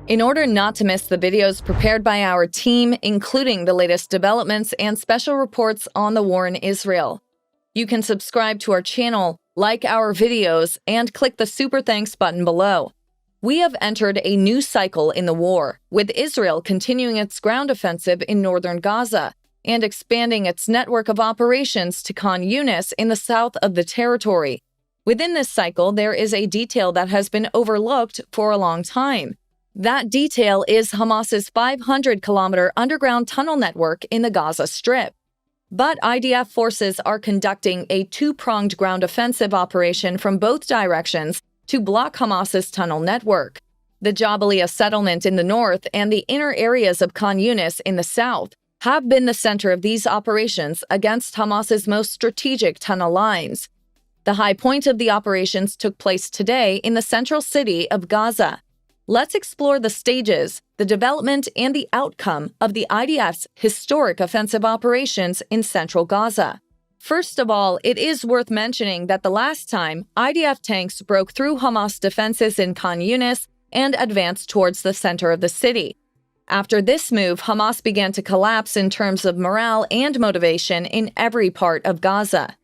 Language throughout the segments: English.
In order not to miss the videos prepared by our team, including the latest developments and special reports on the war in Israel, you can subscribe to our channel, like our videos, and click the Super Thanks button below. We have entered a new cycle in the war, with Israel continuing its ground offensive in northern Gaza and expanding its network of operations to Khan Yunis in the south of the territory. Within this cycle, there is a detail that has been overlooked for a long time. That detail is Hamas's 500-kilometer underground tunnel network in the Gaza Strip. But IDF forces are conducting a two-pronged ground offensive operation from both directions to block Hamas's tunnel network. The Jabalia settlement in the north and the inner areas of Khan Yunis in the south have been the center of these operations against Hamas's most strategic tunnel lines. The high point of the operations took place today in the central city of Gaza. Let's explore the stages, the development, and the outcome of the IDF's historic offensive operations in central Gaza. First of all, it is worth mentioning that the last time IDF tanks broke through Hamas defenses in Khan Yunis and advanced towards the center of the city. After this move, Hamas began to collapse in terms of morale and motivation in every part of Gaza.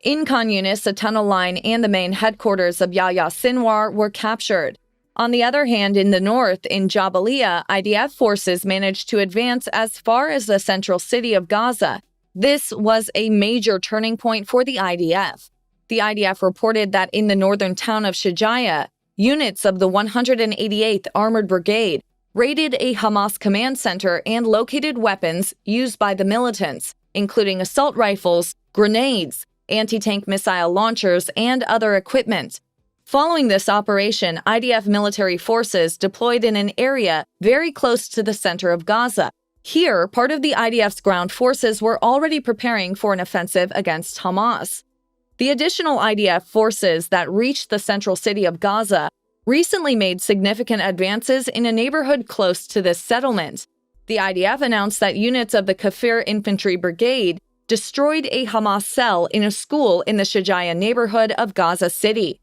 In Khan Yunis, a tunnel line and the main headquarters of Yahya Sinwar were captured. On the other hand, in the north, in Jabalia, IDF forces managed to advance as far as the central city of Gaza. This was a major turning point for the IDF. The IDF reported that in the northern town of Shujaiya, units of the 188th Armored Brigade raided a Hamas command center and located weapons used by the militants, including assault rifles, grenades, anti-tank missile launchers, and other equipment. Following this operation, IDF military forces deployed in an area very close to the center of Gaza. Here, part of the IDF's ground forces were already preparing for an offensive against Hamas. The additional IDF forces that reached the central city of Gaza recently made significant advances in a neighborhood close to this settlement. The IDF announced that units of the Kafir Infantry Brigade destroyed a Hamas cell in a school in the Shujaiya neighborhood of Gaza City.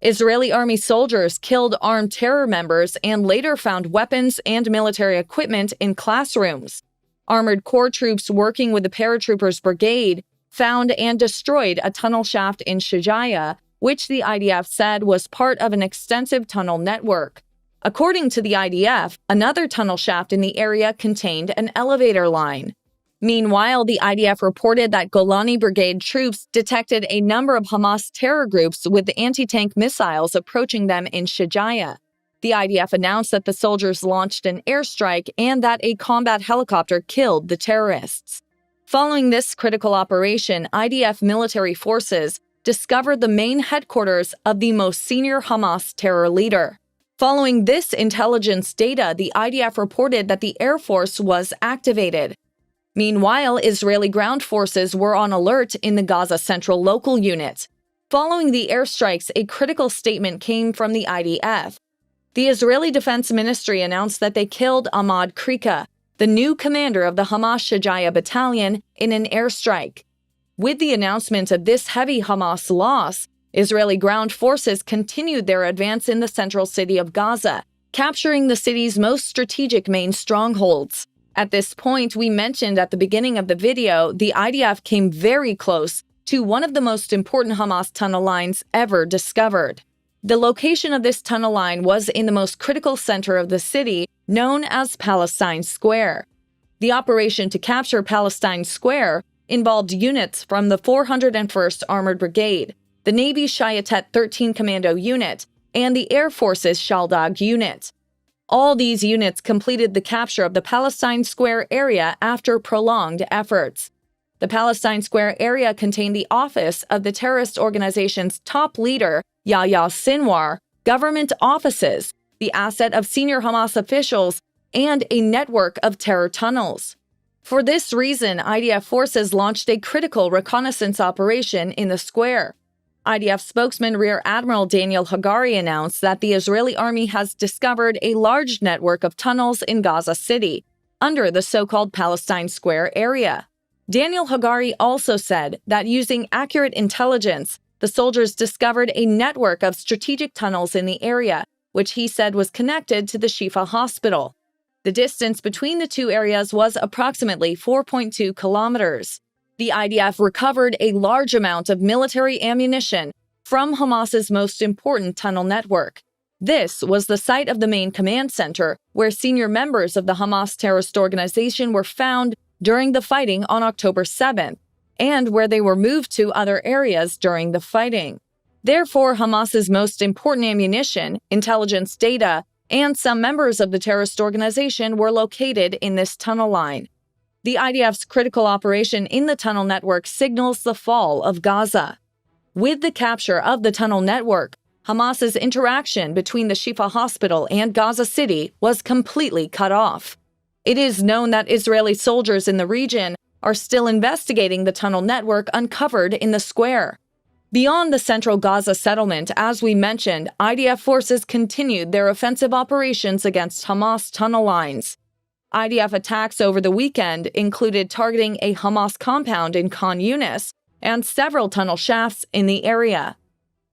Israeli army soldiers killed armed terror members and later found weapons and military equipment in classrooms. Armored Corps troops working with the paratroopers brigade found and destroyed a tunnel shaft in Shujaiya, which the IDF said was part of an extensive tunnel network. According to the IDF, another tunnel shaft in the area contained an elevator line. Meanwhile, the IDF reported that Golani Brigade troops detected a number of Hamas terror groups with anti-tank missiles approaching them in Shujaiya. The IDF announced that the soldiers launched an airstrike and that a combat helicopter killed the terrorists. Following this critical operation, IDF military forces discovered the main headquarters of the most senior Hamas terror leader. Following this intelligence data, the IDF reported that the Air Force was activated. Meanwhile, Israeli ground forces were on alert in the Gaza Central Local Unit. Following the airstrikes, a critical statement came from the IDF. The Israeli Defense Ministry announced that they killed Ahmad Krika, the new commander of the Hamas Shujaiya battalion, in an airstrike. With the announcement of this heavy Hamas loss, Israeli ground forces continued their advance in the central city of Gaza, capturing the city's most strategic main strongholds. At this point, we mentioned at the beginning of the video, the IDF came very close to one of the most important Hamas tunnel lines ever discovered. The location of this tunnel line was in the most critical center of the city, known as Palestine Square. The operation to capture Palestine Square involved units from the 401st Armored Brigade, the Navy Shayatet 13 Commando Unit, and the Air Force's Shaldog Unit. All these units completed the capture of the Palestine Square area after prolonged efforts. The Palestine Square area contained the office of the terrorist organization's top leader, Yahya Sinwar, government offices, the asset of senior Hamas officials, and a network of terror tunnels. For this reason, IDF forces launched a critical reconnaissance operation in the square. IDF spokesman Rear Admiral Daniel Hagari announced that the Israeli army has discovered a large network of tunnels in Gaza City, under the so-called Palestine Square area. Daniel Hagari also said that using accurate intelligence, the soldiers discovered a network of strategic tunnels in the area, which he said was connected to the Shifa hospital. The distance between the two areas was approximately 4.2 kilometers. The IDF recovered a large amount of military ammunition from Hamas's most important tunnel network. This was the site of the main command center, where senior members of the Hamas terrorist organization were found during the fighting on October 7th, and where they were moved to other areas during the fighting. Therefore, Hamas's most important ammunition, intelligence data, and some members of the terrorist organization were located in this tunnel line. The IDF's critical operation in the tunnel network signals the fall of Gaza. With the capture of the tunnel network, Hamas's interaction between the Shifa hospital and Gaza City was completely cut off. It is known that Israeli soldiers in the region are still investigating the tunnel network uncovered in the square. Beyond the central Gaza settlement, as we mentioned, IDF forces continued their offensive operations against Hamas tunnel lines. IDF attacks over the weekend included targeting a Hamas compound in Khan Yunis and several tunnel shafts in the area.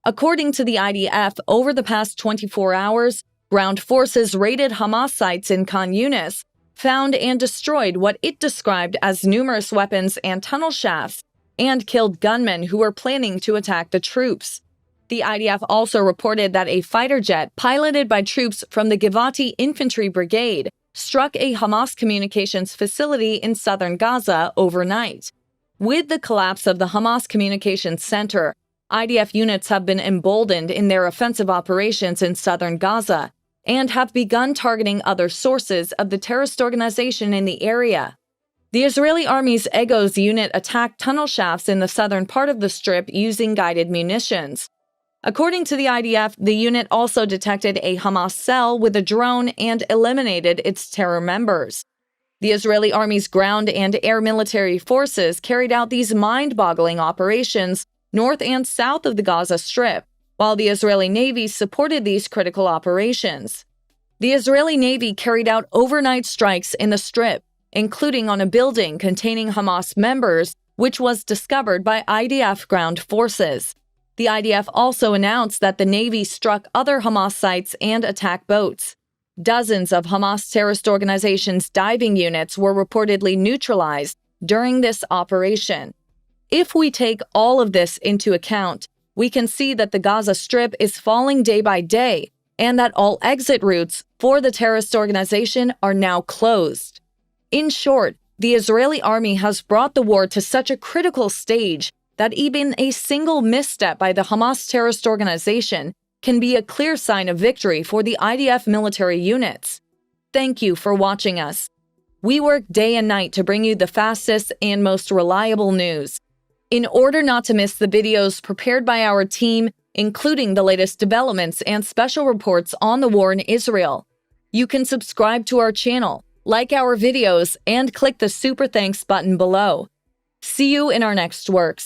According to the IDF, over the past 24 hours, ground forces raided Hamas sites in Khan Yunis, found and destroyed what it described as numerous weapons and tunnel shafts, and killed gunmen who were planning to attack the troops. The IDF also reported that a fighter jet piloted by troops from the Givati Infantry Brigade struck a Hamas communications facility in southern Gaza overnight. With the collapse of the Hamas Communications Center, IDF units have been emboldened in their offensive operations in southern Gaza and have begun targeting other sources of the terrorist organization in the area. The Israeli Army's Egoz unit attacked tunnel shafts in the southern part of the Strip using guided munitions. According to the IDF, the unit also detected a Hamas cell with a drone and eliminated its terror members. The Israeli Army's ground and air military forces carried out these mind-boggling operations north and south of the Gaza Strip, while the Israeli Navy supported these critical operations. The Israeli Navy carried out overnight strikes in the Strip, including on a building containing Hamas members, which was discovered by IDF ground forces. The IDF also announced that the Navy struck other Hamas sites and attack boats. Dozens of Hamas terrorist organization's diving units were reportedly neutralized during this operation. If we take all of this into account, we can see that the Gaza Strip is falling day by day, and that all exit routes for the terrorist organization are now closed. In short, the Israeli army has brought the war to such a critical stage that even a single misstep by the Hamas terrorist organization can be a clear sign of victory for the IDF military units. Thank you for watching us. We work day and night to bring you the fastest and most reliable news. In order not to miss the videos prepared by our team, including the latest developments and special reports on the war in Israel, you can subscribe to our channel, like our videos, and click the Super Thanks button below. See you in our next works.